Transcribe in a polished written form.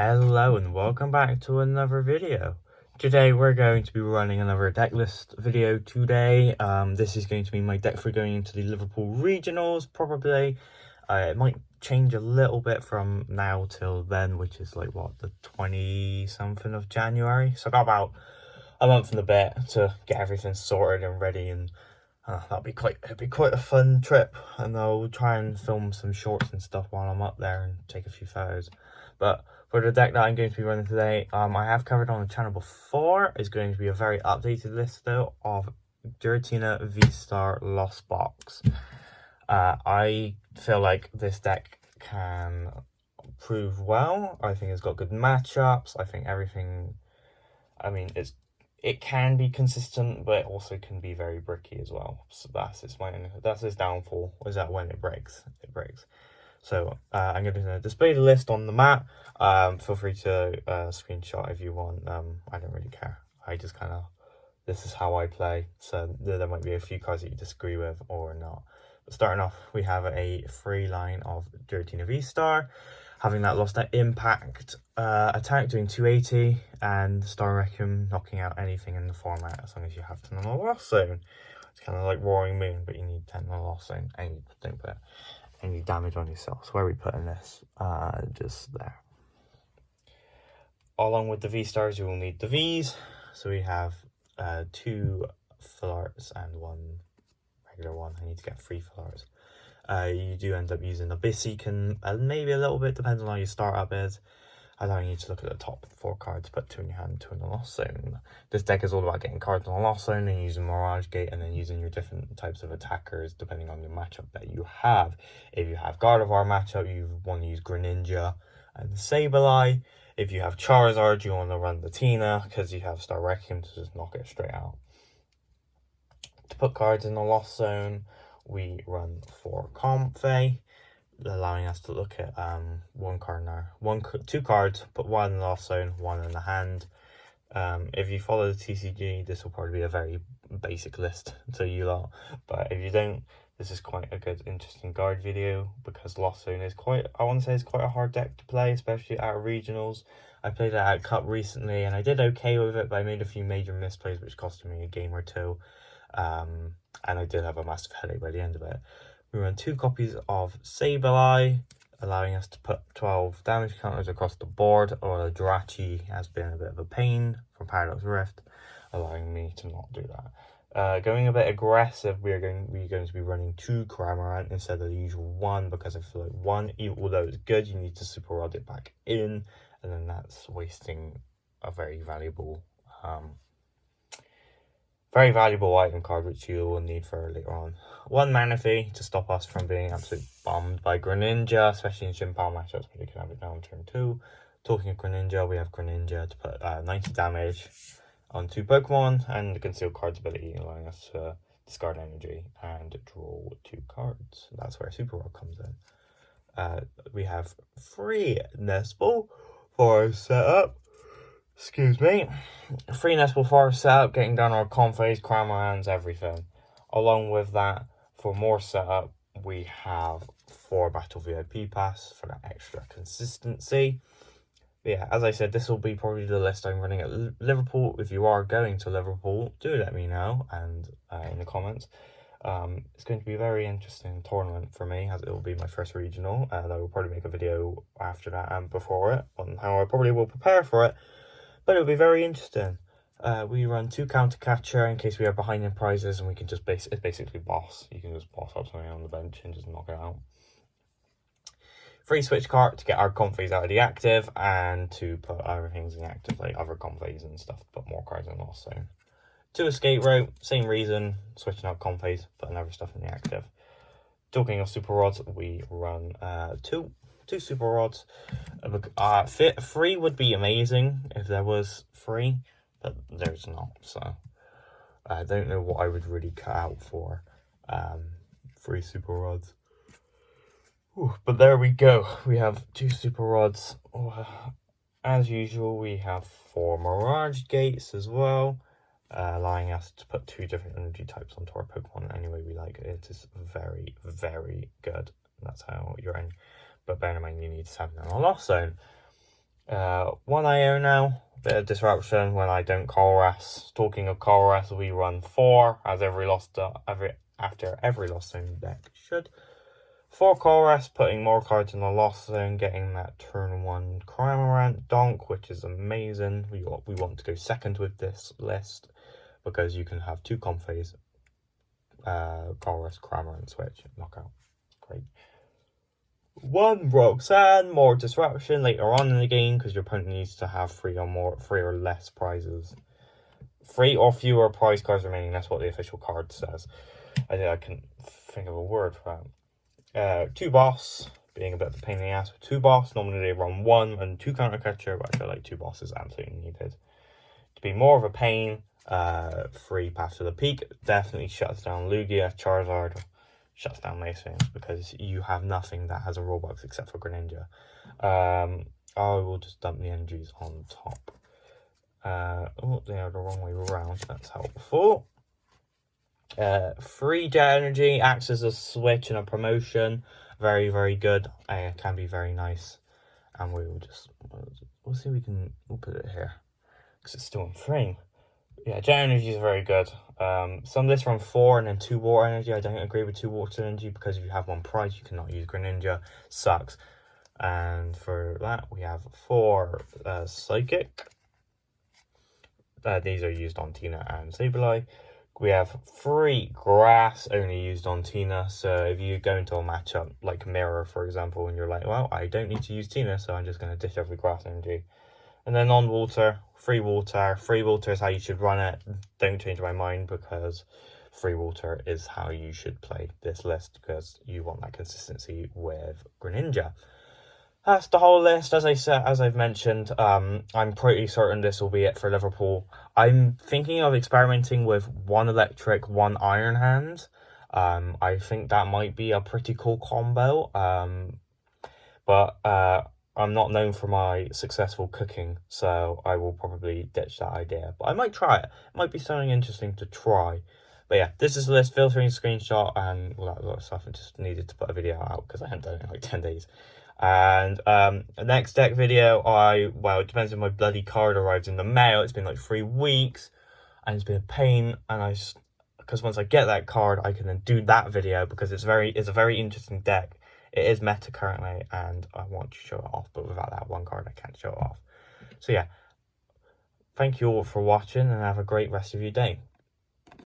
Hello and welcome back to another video. Today we're going to be running another deck list video today. This is going to be my deck for going into the Liverpool regionals probably. It might change a little bit from now till then, which is like what, the 20 something of January. So I got about a month and a bit to get everything sorted and ready, and it'd be quite a fun trip, and I'll try and film some shorts and stuff while I'm up there and take a few photos. But for the deck that I'm going to be running today, I have covered on the channel before. It's going to be a very updated list though of Giratina vstar Lost Box. I feel like this deck can prove well. I think it's got good matchups. I think everything, it can be consistent, but it also can be very bricky as well. So that's its downfall, is that when it breaks. So I'm going to display the list on the mat. Feel free to screenshot if you want. I don't really care. This is how I play. So there might be a few cards that you disagree with or not. But starting off, we have a free line of Giratina vstar, having that lost that impact attack, doing 280, and Star Requiem knocking out anything in the format as long as you have 10 on the lost zone. It's kind of like Roaring Moon, but you need 10 on the lost zone, and you don't put any damage on yourself. So where are we putting this? Just there. Along with the V-stars, you will need the Vs. So we have 2 full arts and 1 regular one. I need to get 3 full arts. You do end up using Abyssican, maybe a little bit, depends on how your startup is, allowing you to look at the top 4 cards, put 2 in your hand, 2 in the lost zone. This deck is all about getting cards in the lost zone and using Mirage Gate, and then using your different types of attackers depending on your matchup that you have. If you have Gardevoir matchup, you want to use Greninja and Sableye. If you have Charizard, you want to run the Tina because you have Star Requiem to just knock it straight out. To put cards in the lost zone, we run 4 Comfey, allowing us to look at 2 cards, put 1 in the lost zone, 1 in the hand. If you follow the TCG, this will probably be a very basic list to you lot, but if you don't, this is quite a good interesting guide video, because lost zone is quite a hard deck to play, especially at regionals. I played it at Cup recently and I did okay with it, but I made a few major misplays which cost me a game or 2, and I did have a massive headache by the end of it. We run 2 copies of Sableye, allowing us to put 12 damage counters across the board, or Giratina has been a bit of a pain for Paradox Rift, allowing me to not do that. Going a bit aggressive, we're going to be running 2 Cramorant instead of the usual 1, because I feel like 1, although it's good, you need to super rod it back in, and then that's wasting a very valuable item card, which you will need for later on. 1 mana fee to stop us from being absolutely bombed by Greninja, especially in Shinpao matchups where they can have it down turn 2. Talking of Greninja, we have Greninja to put 90 damage on 2 Pokemon, and the Concealed Cards ability allowing us to discard energy and draw 2 cards. That's where Super Rod comes in. We have 3 Nestball for our setup. Excuse me. 3 Nestball for our setup, getting down our Comfeys, Cramorants, everything. Along with that, for more setup, we have 4 Battle VIP Pass for that extra consistency. But yeah, as I said, this will be probably the list I'm running at Liverpool. If you are going to Liverpool, do let me know and in the comments. It's going to be a very interesting tournament for me, as it will be my first regional, and I will probably make a video after that and before it on how I probably will prepare for it. But it'll be very interesting. We run 2 counter catcher in case we are behind in prizes, and we can just it's basically boss. You can just boss up something on the bench and just knock it out. 3 switch cart to get our Comfeys out of the active, and to put other things in the active, like other Comfeys and stuff, put more cards in lost zone. 2 escape route, same reason, switching out Comfeys, putting other stuff in the active. Talking of super rods, we run 2 super rods. 3 would be amazing if there was 3, but there's not, so I don't know what I would really cut out for 3 super rods. Ooh, but there we go, we have 2 super rods. As usual, we have 4 Mirage Gates as well, allowing us to put 2 different energy types onto our Pokemon any way we like. It is very, very good. That's how you're in. But bear in mind, you need to have them in a lost zone. 1 IO now. Bit of disruption when I don't Colress. Talking of Colress, we run 4 as after every lost zone deck should. 4 Colress, putting more cards in the lost zone, getting that turn 1 Cramorant donk, which is amazing. We want to go second with this list because you can have 2 Comphase, Colress, Cramorant switch, knockout. Great. 1 Roxanne, more disruption later on in the game because your opponent needs to have 3 or less prizes. 3 or fewer prize cards remaining, that's what the official card says. I can think of a word for that. 2 Boss, being a bit of a pain in the ass with 2 Boss. Normally they run 1 and 2 Counter Catcher, but I feel like 2 Boss is absolutely needed. To be more of a pain, 3 Path to the Peak definitely shuts down Lugia, Charizard, shuts down Mason because you have nothing that has a Robux except for Greninja. I will just dump the energies on top. Oh, they are the wrong way around, so that's helpful. 3 Jet Energy acts as a switch and a promotion. Very, very good. Can be very nice. And we'll see if we'll put it here because it's still in frame. Yeah, Jet Energy is very good. Some of this run 4 and then 2 Water Energy. I don't agree with 2 Water Energy because if you have 1 prize, you cannot use Greninja. Sucks. And for that, we have 4 Psychic. These are used on Tina and Sableye. We have 3 Grass, only used on Tina. So if you go into a matchup like Mirror, for example, and you're like, well, I don't need to use Tina, so I'm just going to dish every Grass Energy. And then on Water, free Water. Free Water is how you should run it. Don't change my mind because free Water is how you should play this list because you want that consistency with Greninja. That's the whole list. As I've mentioned, I'm pretty certain this will be it for Liverpool. I'm thinking of experimenting with 1 Electric, 1 Iron Hand. I think that might be a pretty cool combo. But I'm not known for my successful cooking, so I will probably ditch that idea. But I might try it. It might be something interesting to try. But yeah, this is the list, filtering screenshot and all that lot of stuff. I just needed to put a video out because I haven't done it in like 10 days. And the next deck video, well, it depends if my bloody card arrives in the mail. It's been like 3 weeks and it's been a pain. And because once I get that card, I can then do that video because it's a very interesting deck. It is meta currently, and I want to show it off, but without that 1 card, I can't show it off. So yeah, thank you all for watching, and have a great rest of your day.